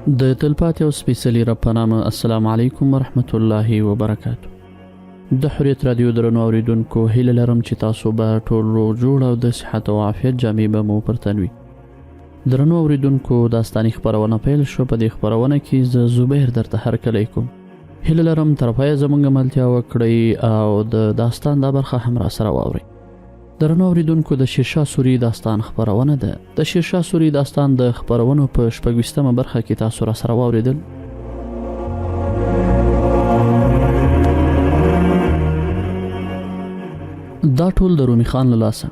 د تلپاتې او سپېڅلي رب په نامه السلام علیکم ورحمت الله وبرکاتو. د حریت رادیو درنو اوریدونکو هیله لرم چې تاسو به ټول روغ جوړ او د صحت او عافیت جامې به مو پر تن وي. درنو اوریدونکو داستاني خپرونه پیل شو. په دې خپرونه کې زه زبیر درته هرکلی کوم. هیله لرم تر پایه زموږ ملتیا وکړئ او د داستان دا برخه هم را سره واورئ. درنو اوریدونکو د شیرشاه سوري داستان خپرونه ده. د شیرشاه سوري داستان د خپرونو په 26مه برخه کې تاسو را سره واوریدل. دا ټول د رومي خان له لاسه.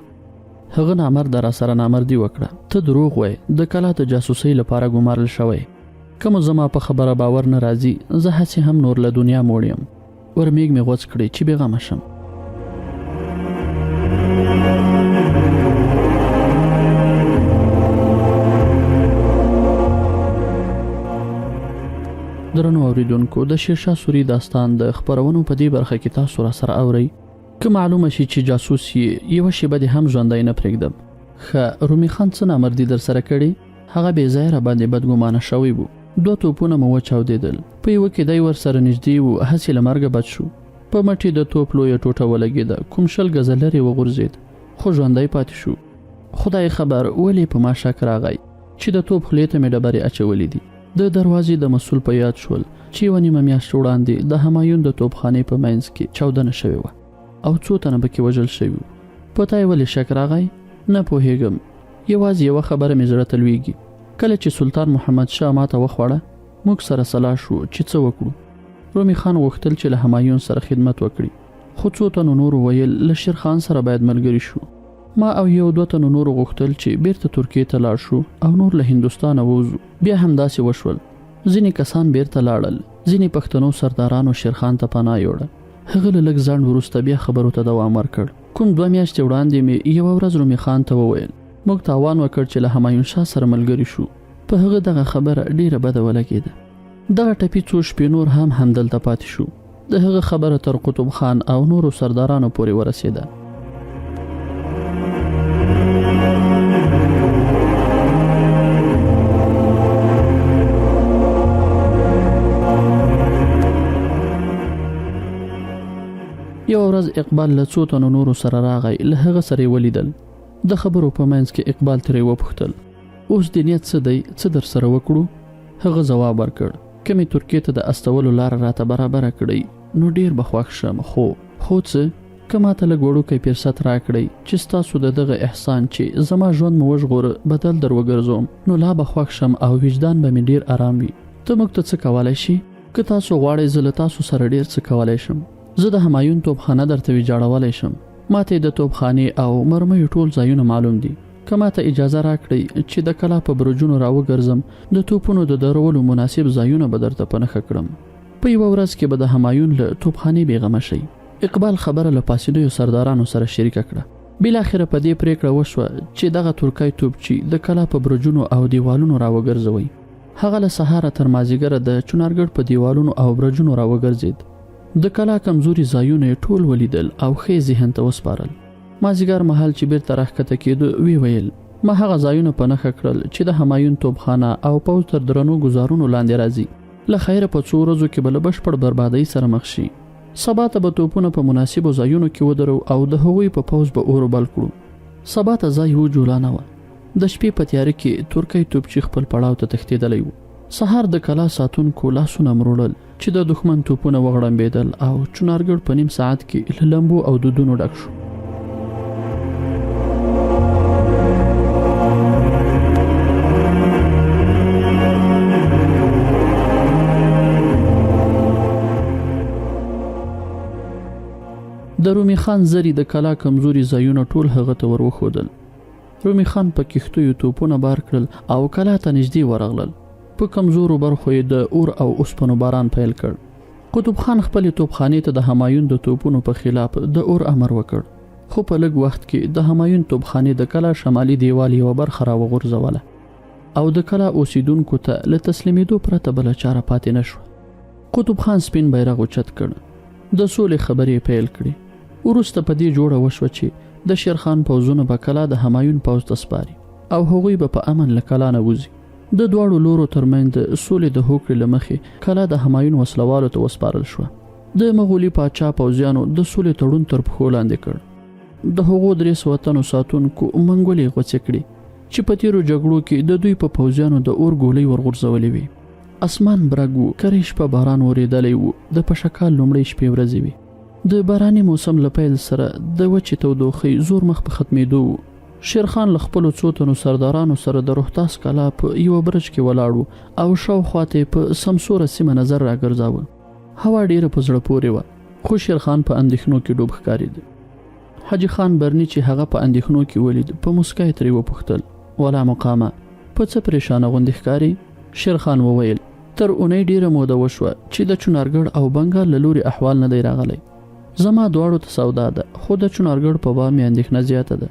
هغه نامرد را سره نامردي وکړه. ته دروغ وای، د کلا د جاسوسۍ لپاره ګمارل شوی. کوم زما په خبره باور نه راځي، زه هسې هم نور له دنیا موړ یم. ورمیږ مې غوڅ کړی چې بېغمه شم. درنو اوریدونکو د شیرشاه سوري داستان د خپرونو په دې برخه کې تاسو را سره اورئ. که معلومه شي چې جاسوس یې یوه شیبه دې هم ژوندی نه پرېږدم. ښه، رومي خان څه نامردي در سره کړې؟ هغه بې ځایه راباندې بدګمانه شوی و. 2 توپونه مو وچاودېدل. په یوه کې دی ورسره نږدې و، هسې له مرګه بچ شو. په مټې د توپ لویه ټوټه ولګېده. کوم 20 ګزه لرې وغورځېد، خو ژوندی پاتې شو. خدای خبر ولې په ما شک راغی چې د توپ خولې ته مې ډبرې اچولې دي. د دروازې د مسؤل په یاد شول چې یوه نیمه میاشت وړاندې د همایون د توپخانې په منځ کې چاودنه شوې وه او 2 تنه پکې وژل شوي وو. په تا یې ولې شک راغی؟ نه پوهېږم. یوازې یوه خبره مې زړه ته لویږي. کله چې سلطان محمد شاه ماته وخوړه، موږ سره سلا شو چې څه وکړو. رومي خان غوښتل چې له همایون سره خدمت وکړي، خو 2 تنو نورو ویل له شیرخان سره باید ملګري شو. ما او 1-2 تنو نورو غوښتل چې بیرته ترکیې ته لاړ شو او نور له هندوستانه ووځو. بیا هم داسې وشول. ځینې کسان بیرته لاړل، ځینې پښتنو سردارانو شیرخان ته پناه یوړه. هغه له لږ ځنډ وروسته بیا خبرو ته دوام ورکړ. کوم 2 میاشتې وړاندې مې یوه ورځ رومي خان ته وویل موږ تاوان وکړ چې له همایون شاه سره ملګري شو. په هغه دغه خبره ډیره بده ولګېده. دغه ټپي 2 شپې نور هم همدلته پاتې شو. د هغه خبره تر قطب خان او نورو سردارانو پورې ورسېده. یو ورځ اقبال له 2 تنو نورو سره راغی. له هغه سره یې ولیدل. د خبرو په منځ کې اقبال ترې وپوښتل اوس دې نیت څه دی؟ څه در سره وکړو؟ هغه ځواب ورکړ که مې ترکیې ته د استولو لاره راته برابره کړئ نو ډیر به خوښ شم. خو څه؟ که ماته لږ وړوکی فرصت راکړئ چې ستاسو د دغه احسان چې زما ژوند مو وژغوره بدل در وګرځوم، نو لا به خوښ شم او وجدان به مې ډیر آرام وي. ته موږ ته څه کولی شي؟ که تاسو غواړئ زه له تاسو سره ډیر څه کولی شم. زه د همایون توپخانه درته ویجاړولی شم. ماته د توپخانې او مرمیو ټول ځایونه معلوم دي. که ماته اجازه راکړئ چې د کلا په برجونو راوګرځم، د توپونو د درولو مناسب ځایونه به درته په نښه کړم. په یوه ورځ کې به د همایون له توپخانې بېغمه شئ. اقبال خبره له پاسېدیو سردارانو سره شریکه کړه. بالاخره په دې پریکړه وشوه چې دغه ترکی توپچي د کلا په برجونو او دیوالونو راوګرځوئ. هغه له سهاره تر مازدیګره د چنارګړ په دیوالونو او برجونو راوګرځېد. د کلا کمزوري ځایونه یې ټول ولیدل او ښې ذهن ته وسپارل. مازدیګر مهال چې بیرته راښکته کېده وی ویل ما هغه ځایونه په نښه کړل چې د همایون توپخانه او پوځ تر درنو ګزارونو لاندې راځي. له خیره په 2 ورځو کې به له بشپړ بربادۍ سره مخ شي. سبا ته به توپونه په مناسبو ځایونو کې ودرو او د هغوی په پوځ به اور بل کړو. سبا ته ځای و جولانه وه. د شپې په تیاره کې ترکی توپچي خپل پړاو ته تښتېدلی و. سهار د کلا ساتونکو لاسونه مروړل چې د دښمن توپونه وغړمبېدل او چنارګړ په 1.5 ساعت کې له لمبو او دودونو ډک شو. د رومي خان زری د کلا کمزوري ځایونه ټول هغه ته ور وښودل. رومي خان په کښتیو توپونه بار کړل او کلا ته نږدې ورغلل. په کمزورو برخو یې د اور او اوسپنو باران پیل کړ. قطب خان خپلې توپخانې ته د همایون د توپونو په خلاف د اور امر وکړ، خو په لږ وخت کې د همایون توپخانې د کلا شمالي دیوال یوه برخه راوغورځوله او د کلا اوسیدونکو ته له تسلیمېدو پرته بله چاره پاتې نه شوه. قطب خان سپین بیرغ اوچت کړ. د سولې خبرې پیل کړې. وروسته په دې جوړه وشوه چې د شیرخان پوځونه به کلا د همایون پوځ ته سپاري او هغوی به په امن له کلا نه وځي. د دواړو لورو ترمنځ د سولې د هوکړې له مخې کلا د همایون وسلوالو ته وسپارل شوه. د مغولي پاچا پوځیانو د سولې تړون تر پښو لاندې کړ. د هغو 300 تنو ساتونکو منګولې غوڅې کړې چې په تیرو جګړو کې د دوی په پوځیانو د اور ګولۍ ورغورځولې وي. اسمان برګ و، کرې شپه باران ورېدلی و، د پشکال لومړۍ شپې ورځې وي. د باراني موسم له پیل سره د وچې تودوخۍ زور مخ په ختمېدو و. شیرخان له خپلو څو تنو سردارانو سره د روحتاس کلا په یوه برج کې ولاړ و او شاوخوا ته په سمسوره سیمه نظر راګرځاوه. هوا ډېره په زړه پورې وه، خو شیرخان په اندېښنو کې ډوب ښکارېده. حاجي خان برني چې هغه په اندېښنو کې ولید، په مسکا یې ترې وپوښتل: ولا مقامه، په څه پریشانه غوندې ښکاري؟ شیرخان وویل: تر اونۍ ډېره موده وشوه چې د چنارګړ او بنګال له لوري احوال نه دی راغلی. زما دواړو ته سودا ده، خو د چنارګړ په باب مې اندېښنه زیاته ده.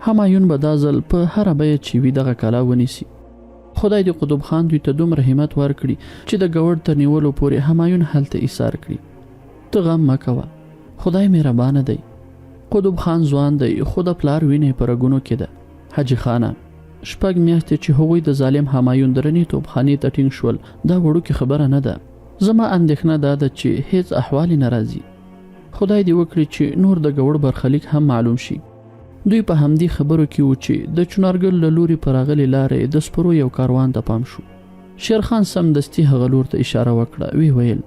همایون به دا ځل په هره بیه چې وي دغه کلا ونیسي. خدای دې قطب خان دوی ته دومره همت ورکړي چې د ګوړ تر نیولو پورې همایون هلته ایثار کړي. ته غم مه کوه، خدای مهربانه دی. قطب خان ځوان دی، خو د پلار وینې په رګونو کې ده. حاجي خانه، 6 میاشتې چې هغوی د ظالم همایون درنې توپخانې ته ټینګ شول، دا وړوکې خبره نه ده. زما اندېښنه دا ده چې هیڅ احوال نه راځي. خدای دې وکړي چې نور د ګوړ برخلیک هم معلوم شي. دوی په همدې خبرو کې و چې د چنارګل له لوري په راغلې لارې د سپرو یو کاروان ته پام شو. شیرخان سمدستي هغه لور ته اشاره وکړه. وی ویل: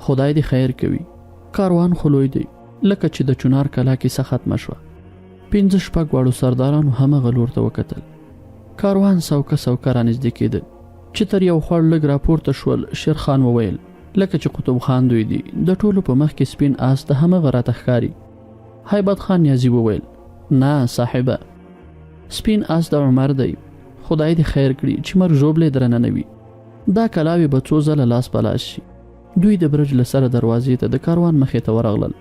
خدای دې خیر کوي، کاروان خو لوی دی، لکه چې د چنار کلا کیسه ختمه شوه. 5-6 واړو سردارانو هم هغه لور ته وکتل. کاروان سوکه رانږدې کېده چې تر یو خوړ لږ راپورته شول. شیرخان وویل: لکه چې قطب خان دوی دي، د ټولو په مخ کې سپین آس د همغه راته ښکاري. هیبت خان نیازي وویل: نه صاحبه، سپین آس د عمر دی. خدای دې خیر کړي چې مرګ ژوبلې درنه نه وي. دا کلاوې به څو ځله لاس پلاس شي. دوی د برج له سره دروازې ته د کاروان مخې ته ورغلل.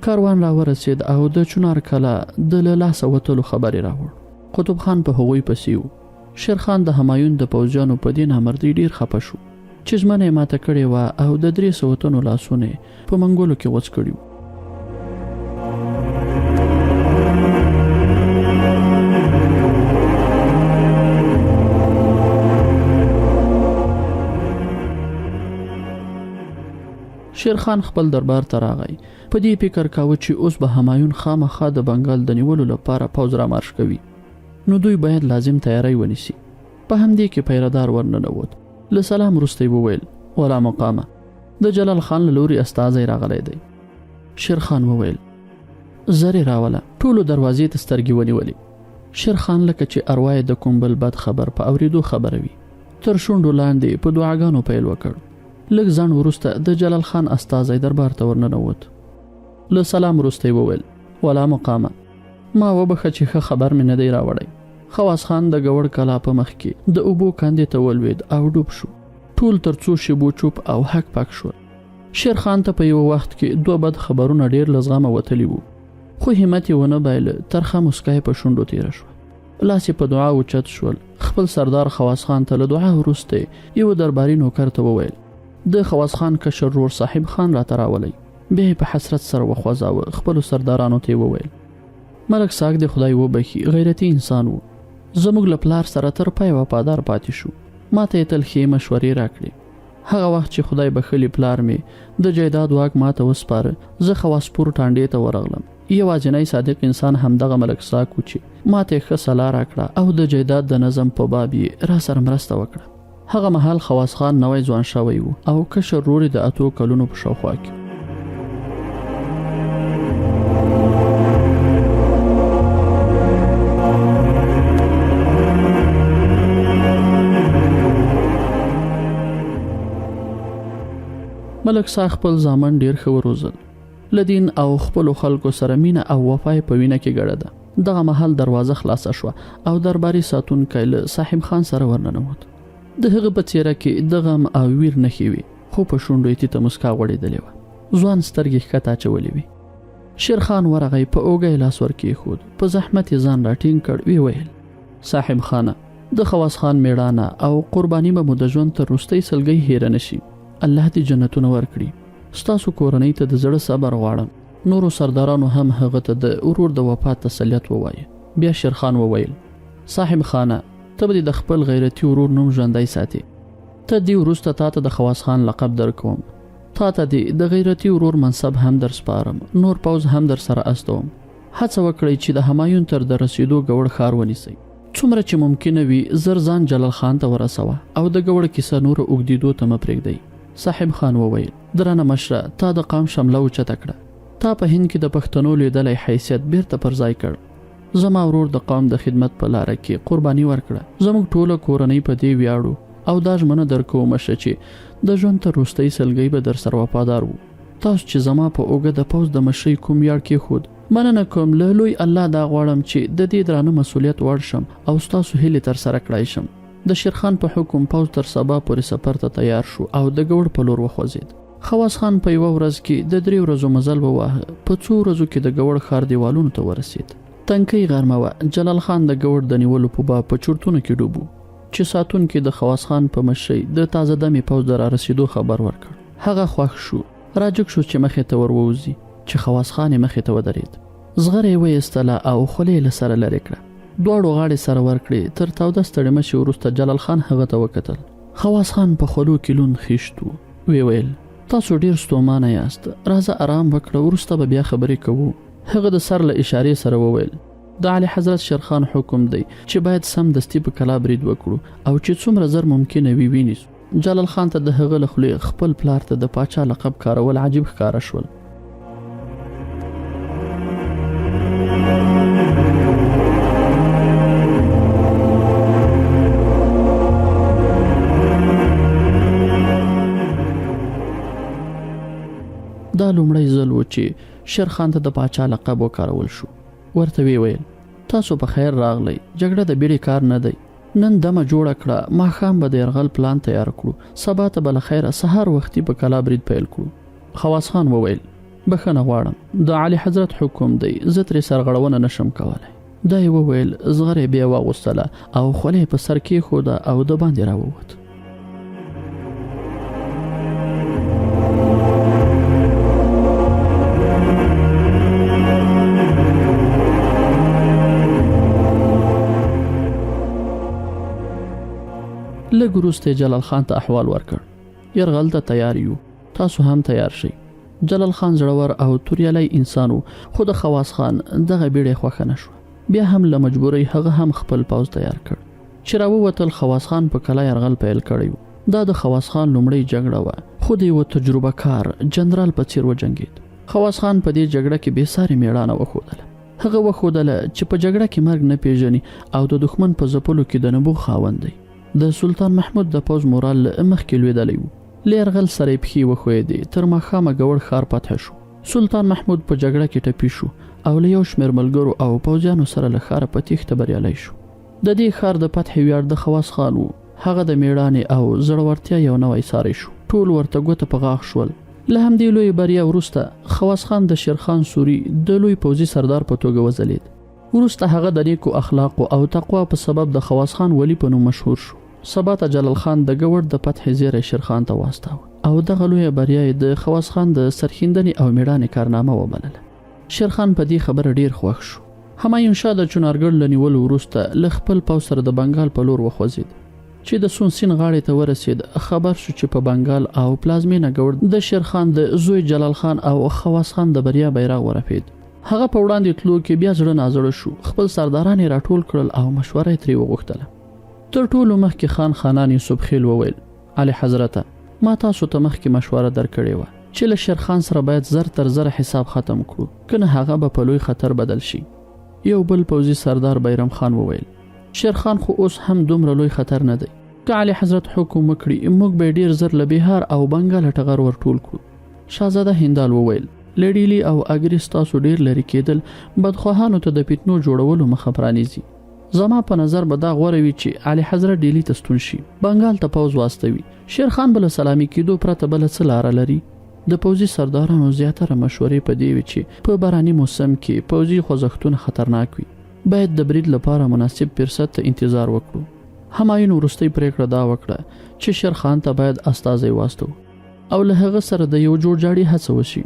کاروان را ورسېد او د چنار کلا د له لاسه وتلو خبرې راوړ. قطب خان په هغوی پسې و. شیرخان د همایون د پوځیانو په دې نامردۍ ډېر خفه شو چې ژمنه یې ماته کړې وه او د 300 تنو لاسونه په منګولو کې غوڅ کړي وو. شیرخان خپل دربار ته راغی. په دې فکر کاوه چې اوس به همایون خامخا د بنګال د نیولو لپاره پوځ را مارش کوي، نو دوی باید لازم تیاری ونیسي. په همدې کې پیردار ورننوت. له سلام وروسته وویل: ولا مقامه، د جلال خان له لوري استازی راغلی دی. شیرخان وویل: زری راوله. ټولو دروازې ته سترګې ونیولې. شیرخان لکه چې اروا یې د کوم بل بد خبر په اورېدو خبره وي، تر شونډو لاندې په دعاګانو پیل وکړ. لږ ځنډ وروسته د جلال خان استازی دربار ته ورننوت. له سلام وروسته وویل: ولا مقامه، ما وبخه چې ښه خبر مې نه دی راوړی. خواس خان د ګوړ کلا په مخ کې د اوبو کاندې ته ولوید او ډوب شو. ټول تر څو شیبو چوپ او حق پاک شول. شیرخان ته په یو وخت کې 2 بد خبرونه ډیر لزغمه وتلی وو، خو همت یې ونه بایله. ترخه مسکا په شونډو تیره شوه. لاس یې په دعا اوچت شول. خپل سردار خواس خان ته له دعا وروسته یو درباري نوکر ته وویل: د خواس خان کشر ورور صاحب خان راته راولئ. بیا په حسرت سره وخوځاوه. خپلو سردارانو ته وویل: ملک ساک د خدای وبخي، غیرتي انسان وو. زموږ له پلار سره تر پای وفادار پاتې شو. ما ته یې تل ښې مشورې راکړې. هغه وخت چې خدای بخلي پلار مې د جایداد واک ما ته وسپاره، زه خواسپور ټانډې ته ورغلم. یوازینی صادق انسان همدغه ملک ساک و چې ما ته ښه سلا راکړه او د جایداد د نظم په باب یې را سره مرسته وکړه. هغه مهال خواس خان نوی ځوان شوی و او کشر ورور د 8 کلونو په شاوخوا کې. ملک ساک خپل زامن ډیر ښه وروزل. لدین او خپل خلکو سره مینه او وفای په وینه کې ګړه ده. دغه مهال دروازه خلاصه شوه او درباري ساتونکی له صاحب خان سره ورننوت. د هغه په څیره کې د غم او ویر نښې وې، خو په شونډو یې تیته مسکا غوړېدلې وه. ځوان سترګې ښکته اچولې وې. شیرخان ورغی، په اوږه یې لاس ورکېښود. په زحمت یې ځان راټینګ کړ. وی ویل: صاحب خانه، د خواس خان میړانه او قرباني به مو د ژوند تر وروستۍ سلګۍ هیره نه شي. الله دې جنتونه ورکړي. ستاسو کورنۍ ته د زړه صبر غواړم. نورو سردارانو هم هغه ته د ورور د وفات تسلیت ووایه. بیا شیرخان وویل: صاحب خانه، ته به د خپل غیرتي ورور نوم ژوندی ساتي. ته دی وروسته تا ته د خواس خان لقب درکوم. تا ته دی د غیرتي ورور منصب هم در سپارم. نور پوز هم در سره استوم. هڅه وکړئ چې د همایون تر د رسیدو ګوړ ښار ونیسئ. څومره چې ممکنه وي زر ځان جلال خان ته ورسوه او د ګوړ کیسه نور اوږدېدو ته مه پرېږدئ. صاحب خان وویل درنه مشره تا د قام شمله اوچته کړه. تا په هند کې د پښتنو لیدلی حیثیت بیرته پر ځای کړ. زما ورور د قام د خدمت په لاره کې قرباني ورکړه. زموږ ټوله کورنۍ په دې ویاړو او دا ژمنه درکوو مشه چې د ژوند تر وروستۍ سلګۍ به در سره وفادار وو. تاسو چې زما په اوږه د پوځ د مشرۍ کوم ویاړ کېښود، مننه کوم له لوی الله دا غواړم چې د دې درانه مسؤلیت وړ شم او ستاسو هیلې تر سره کړای شم. د شیرخان په حکم پوځ تر سبا پورې سفر ته تیار شو او د ګوړ په لور وخوځېد. خواس خان په یوه ورځ کې د 3 ورځو مزل وواهه. په څو ورځو کې د ګوړ ښار دیوالونو ته ورسېد. تنکۍ غرمه وه. جلال خان د ګوړ د نیولو په باب په چورتونو کې ډوب و چې ساتونکي د خواس خان په مشرۍ د تازه دمې پوځ د رارسېدو خبر ورکړ. هغه خوښ شو، راجګ شو چې مخې ته ور ووځي چې خواس خان یې مخې ته ودرېد. زغره یې ویستله او خولې یې له سره لرې کړه. دواړو غاړې سره ورکړې. تر تاوده ستړې مشي وروسته جلال خان هغه ته وکتل. خواس خان په خولو کې لوند خیشت و. ویې ویل تاسو ډېر ستومانه یاست، راځه آرام وکړه، وروسته به بیا خبرې کوو. هغه د سر له اشارې سره وویل د اعلی حضرت شیرخان حکم دی چې باید سم دستی په کلا برید وکړو او چې څومره زر ممکنه وي وینیسو. جلال خان ته د هغه له خولې خپل پلار ته د پاچا لقب کارول عجیب ښکاره شول. دا لومړی ځل و چې شیرخان ته د پاچا لقب وکارول شو. ورته وی ویل تاسو په خیر راغلی، جګړه د بیړې کار نه دی. نن دمه جوړه کړه، ماښام به د یرغل پلان تیار کړو، سبا ته به له خیره سهار وختي په کلا برید پیل کړو. خواس خان وویل بخښنه غواړم، د اعلی حضرت حکم دی، زه ترې سرغړونه نشم کولی. دا یې وویل. زغره بیا واغوستله او خولې په سر کېښوده او د باندې راووت. لږ وروسته جلال خان ته احوال ورکړ. یرغل ته تیار یو، تاسو هم تیار شئ. جلال خان زړور او توریالی انسان و، خو د خواس خان دغه بیړې خوښه نه شوه. بیا هم له مجبورۍ هغه هم خپل پوځ تیار کړ. چې راووتل خواس خان په کلا یرغل پیل کړی و. دا د خواس خان لومړۍ جګړه وه، خو د یوه تجربه کار جنرال په څېر وجنګېد. خواس خان په دې جګړه کې بېسارې مېړانه وښودله. هغه وښودله چې په جګړه کې مرګ نه پیژني او د دښمن په ځپلو کې د نبوغ خاوند دی. د سلطان محمود د پوځ مورال مخکې لوېدلی و. له یرغل سره یې پښې وښویېدې. تر ماښامه ګوړ ښار فتح شو. سلطان محمود په جګړه کې ټپي شو او له یو شمېر ملګرو او پوځیانو سره له ښاره په تېښته بریالی شو. د دې ښار د فتح ویاړ د خواس خان و. هغه د مېړانې او زړورتیا یو نوی ساری شو. ټول ورته ګوته په غاښ شول. له همدې لوی بریا وروسته خواس خان د شیرخان سوري د لوی پوځي سردار په توګه وځلېد. وروسته هغه د نیکو اخلاقو او تقوا په سبب د خواس خان ولی په نوم مشهور شو. سبا ته جلال خان د ګوړ د فتح زیری شیرخان ته واستاوه او دغه لویه بریا یې د خواس خان د سرښندنې او مېړانې کارنامه وبلله. شیرخان په دې خبره ډیر خوښ شو. همایون شاه د چنارګل له نیولو وروسته له خپل پوځ سره د بنګال په لور وخوځېد. چې د سون سیند غاړې ته ورسېد، خبر شو چې په بنګال او پلازمینه ګوړ د شیرخان د زوی جلال خان او خواس خان د بریا بیرغ ورپېد. هغه په وړاندې تلو کې بیا زړه نازړه شو. خپل سرداران یې راټول کړل او مشوره یې ترې وغوښتله. تر ټولو مخکې خان خانان یوسف خیل وویل اعلی حضرته، ما تاسو ته مخکې مشوره درکړې وه چې له شیرخان سره باید زر تر زره حساب ختم کړو، کنه هغه به په لوی خطر بدل شي. یو بل پوځي سردار بیرم خان وویل شیرخان خو اوس هم دومره لوی خطر نه دی. که اعلی حضرت حکم وکړي موږ به ډیر زر له بهار او بنګال ټغر ورټول کړو. شاهزاده هندال وویل له ډیلي او اګریس تاسو ډیر لرې کېدل بدخواهانو ته د فتنو جوړولو مخه پرانیزي. زما په نظر به دا غوره وي چې اعلی حضرت ډیلی ته ستون شي، بنګال ته پوځ واستوي. شیرخان بل سلامي کېدو پرته بل څه لاره لري؟ د پوځي سردارانو زیاتره مشورې په دې وي چې په باراني موسم کې پوځي خوځښتونه خطرناک وي. باید د برید لپاره مناسب فرصت ته انتظار وکړو. همایون وروستۍ پریکړه دا وکړه چې شیرخان ته باید استازی واستو او له هغه سره د یو جوړجاړي هڅه وشي.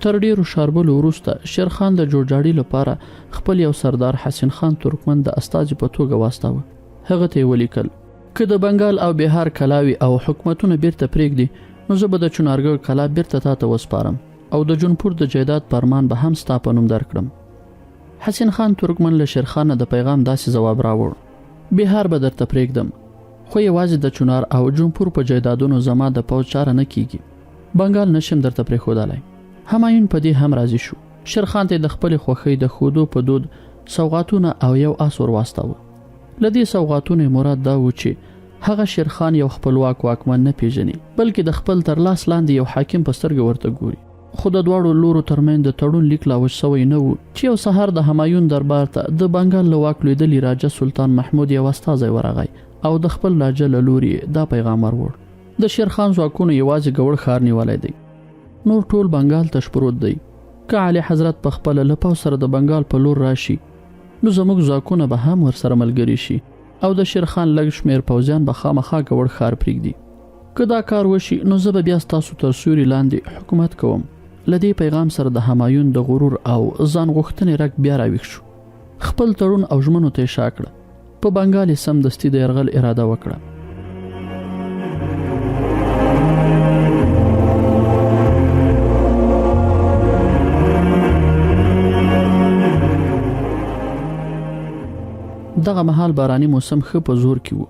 تر ډیرو شاربلو وروسته شیرخان د جوړجاړي لپاره خپل یو سردار حسین خان ترکمن د استازي په توګه واستاوه. هغه ته ولیکل که د بنگال او بهار کلاوي او حکومتونه بیرته پرېږدي نو زه به د چنارګل کلا بیرته تاته وسپارم او د جونپور د جایداد پرمان به هم ستا په نوم درکړم. حسین خان ترکمن له شیرخان د پیغام داسې جواب راوړ: بهار به درته پرېږدم خو یوازې د چنار او جونپور په جایدادونو زما د پوځ چاره نه کیږي. بنگال نشم درته پرېښودلی. همایون په دې هم راضي شو. شیرخان ته د خپلې خوښۍ د ښودو په دود سوغاتونه او یو آس ور واستاوه. له دې سوغاتونو مراد دا و چې هغه شیرخان یو خپلواک واکمن نه پیژني بلکې د خپل تر لاس لاندې یو حاکم په سترګه ورته ګوري. خو د دواړو لورو ترمنځ د تړون لیک لا وش سوی نه و چې یو سهار د همایون دربار ته د بنگال له واک لوېدلي راجا سلطان محمود یو استازی ورغی او د خپل راجا له لورې دا پیغام وروړ: د شیرخان ځواکونو یوازې ګوړ ښار نیولی دی، نور ټول بنگال تش پروت دی. که اعلی حضرت په خپله له پوځ سره د بنگال په لور راشي نو زموږ ځواکونه به هم ورسره ملګري شي او د شیرخان لږ شمېر پوځیان به خامخا ګوړ ښار پرېږدي. که دا کار وشي نو زه به بیا ستاسو تر سیوري لاندې حکومت کوم. له دې پیغام سره د همایون د غرور او ځان غوښتنې رګ بیا راویښ شو. خپل تړون او ژمنو ته یې شا کړه. په بنګال یې سمدستي د یرغل اراده وکړه. دغه مهال باراني موسم ښه په زور کې و.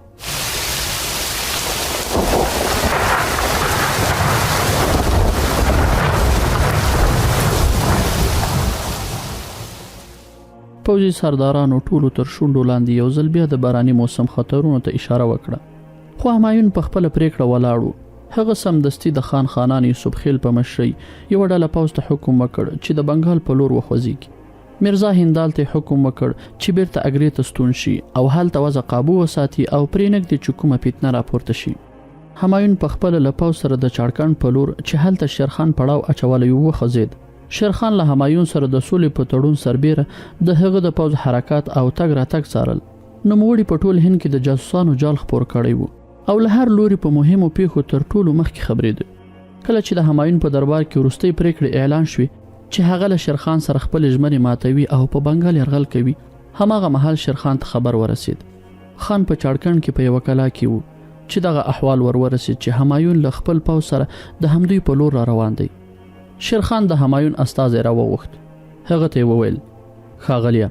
پوځي سردارانو ټولو تر شونډو لاندې یو ځل بیا د باراني موسم خطرونو ته اشاره وکړه. خو همایون په خپله پرېکړه ولاړ و. هغه سمدستي د خان خانان یوسف خیل په مشرۍ یوه ډله پوځ ته حکم وکړ چې د بنګال په لور وخوځېږي. میرزا هندال ته حکم وکړ چې بیرته اګرې ته ستون شي او هلته وضع قابو وساتي او پرېنږدي چې کومه فتنه راپورته شي. همایون په خپله له پوځ سره د چاړکند په لور چې هلته شیرخان پړاو اچولی و وخوځېد. شیرخان له همایون سره د سولې په تړون سربیره د هغه د پوځ حرکات او تګ راتګ څارل. نوموړي په ټول هند کې د جاسوسانو جال خپور کړی و او له هر لوري په مهمو پیښو تر ټولو مخکې خبرېده. کله چې د همایون په دربار کې وروستۍ پرېکړې اعلان شوې چې هغه له شیرخان سره خپل ژمنې ماتوي او په بنګال یرغل کوي، هماغه مهال شیرخان ته خبر ورسید. خان په چاړکند کې په یوه کلا کې و چې دغه احوال ورسید چې همایون له خپل پوځ سره د همدوی په لور را روان دی. شیرخان د همایون استازی را وغوښت. هغه ته یې وویل: ښاغلیه،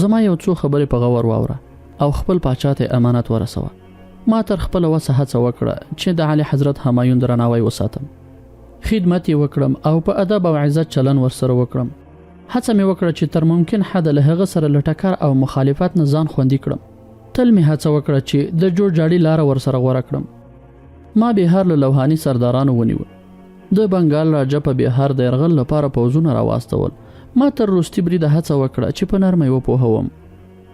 زما یو څو خبرې په غور واوره او خپل پاچا ته امانت ورسوه. ما تر خپله وسه هڅه وکړه چې د اعلی حضرت همایون درناوی وساتم. خدمت یې وکړم او په ادب او عزت چلن ورسره وکړم. هڅه مې وکړه چې تر ممکن حده له هغه سره له ټکر او مخالفت نه ځان خوندي کړم. تل مې هڅه وکړه چې د جوړجاړي لاره ورسره غوره کړم. ما بهار له لوهاني سردارانو ونیول. د بنګال راجا په بهار د یرغل لپاره پوځونه راواستول. ما تر وروستي بریده هڅه وکړه چې په نرمۍ وپوهوم،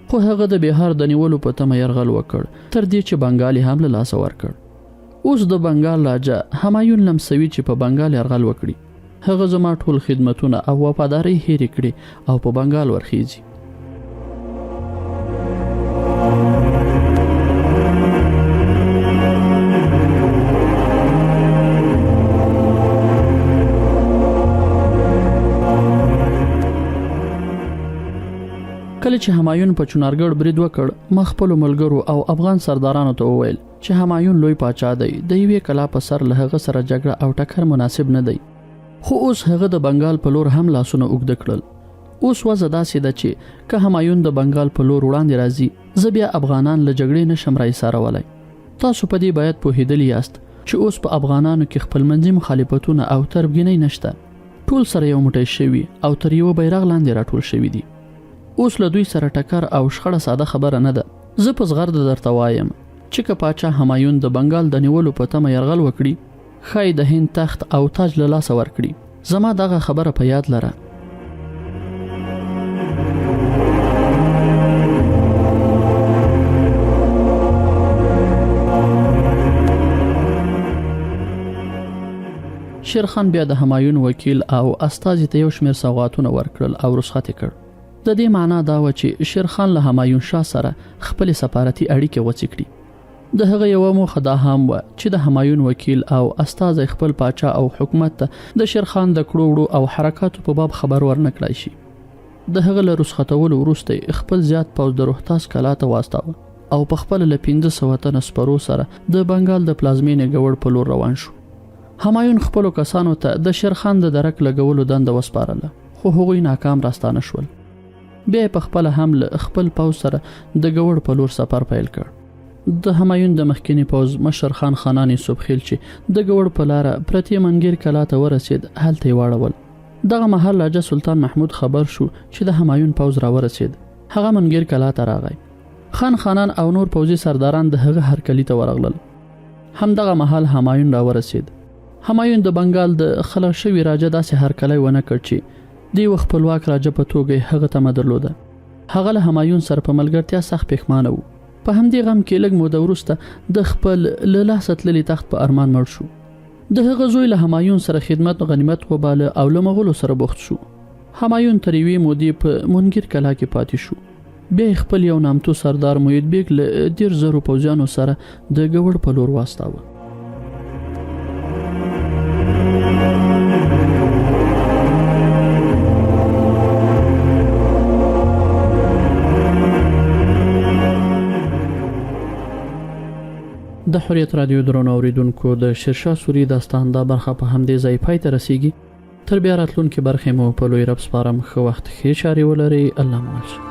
خو هغه د بهار د نیولو په تمه یرغل وکړ تر دې چې بنګال یې هم له لاسه ورکړ. اوس د بنګال راجا همایون لمسوي چې په بنګال یرغل وکړي. هغه زما ټول خدمتونه او وفادارۍ هېرې کړي او په بنګال ورخیږي. کله چې همایون په چنارګړ برید وکړ، ما خپلو ملګرو او افغان سردارانو ته وویل چې همایون لوی پاچا دی، د یوې کلا په سر له هغه سره جګړه او ټکر مناسب نه دی. خو اوس هغه د بنګال په لور هم لاسونه اوږده کړل. اوس وضع داسې ده چې که همایون د بنګال په لور وړاندې راځي، زه بیا افغانان له جګړې نشم راایسارولی. تاسو په دې باید پوهېدلی یاست چې اوس په افغانانو کې خپلمنځي مخالفتونه او تربګنۍ نشته. ټول سره یو موټی شوي او تر یوه بیرغ لاندې راټول شوي دي. اوس له دوی سره ټکر او شخړه ساده خبره نه ده. زه په زغرده درته وایم چې که پاچا همایون د بنګال د نیولو په تمه یرغل وکړي، ښایي د هند تخت او تاج له لاسه ورکړي. زما دغه خبره په یاد لره. شیرخان بیا د همایون وکیل او استازي ته یو شمېر سوغاتونه ورکړل او رخصت یې کړ. د دې معنا دا و چې شیرخان له همایون شاه سره خپل سفارتي اړیکې وڅ کړي. د هغه یوه موخه دا هم وه چې د همایون وکیل او استازی خپل پاچا او حکومت ته د شیرخان د کړو وړو او حرکاتو په باب خبر ورنکړای شي. د هغه له رخصتولو وروسته خپل زیات پوځ د روهتاس کلا ته واستاوه او په خپل له 1500 تنه سپرو سره د بنګال د پلازمینې ګوړ په لور روان شو. همایون خپل کسانو ته د شیرخان د درک لګولو دنده وسپارله، خو هغوی ناکام راستانه شول. بیا په خپل هم له خپل پوځ سره د ګوړ په لور سفر پیل کړ. د همایون د مخکینی پوځ مشر خان خانان صبحخیل چې د ګوړ په لار پرتی منګیر کلا ته ورسید، هلته یې واړول. دغه مهال راجا سلطان محمود خبر شو چې د همایون پوځ را ورسید. هغه منګیر کلا ته راغی. خان خانان او نور پوځي سرداران د هغه هرکلی ته ورغلل. هم دغه مهال همایون را ورسید. همایون د بنګال د خلا شوی راجا داسې هرکلی ونه کړ چې دی خپلواک راجا په توګه هغه ته درلوده. هغه له همایون سره په ملګرتیا سخت پښیمانه و. په همدې غم کې لږ موده وروسته د خپل له لاسه تللي تخت په ارمان مړ شو. د هغه زوی له همایون سره خدمت غنیمت وباله او له مغولو سره بوخت شو. همایون تر یوې مودې په منګیر کلا کې پاتې شو. بیا خپل یو نامتو سردار محمد بیګ له 10,000 پوځیانو سره د ګوړ په لور واستاوه. د حریت رادیو درنو اوریدونکو، د شیرشاه سوري داستان دا برخه په همدې ځای پای ته رسیږي. تر بیا راتلونکي برخې مو په لوی رب سپارم. ښه وخت، ښې چارې ولرئ. الله مو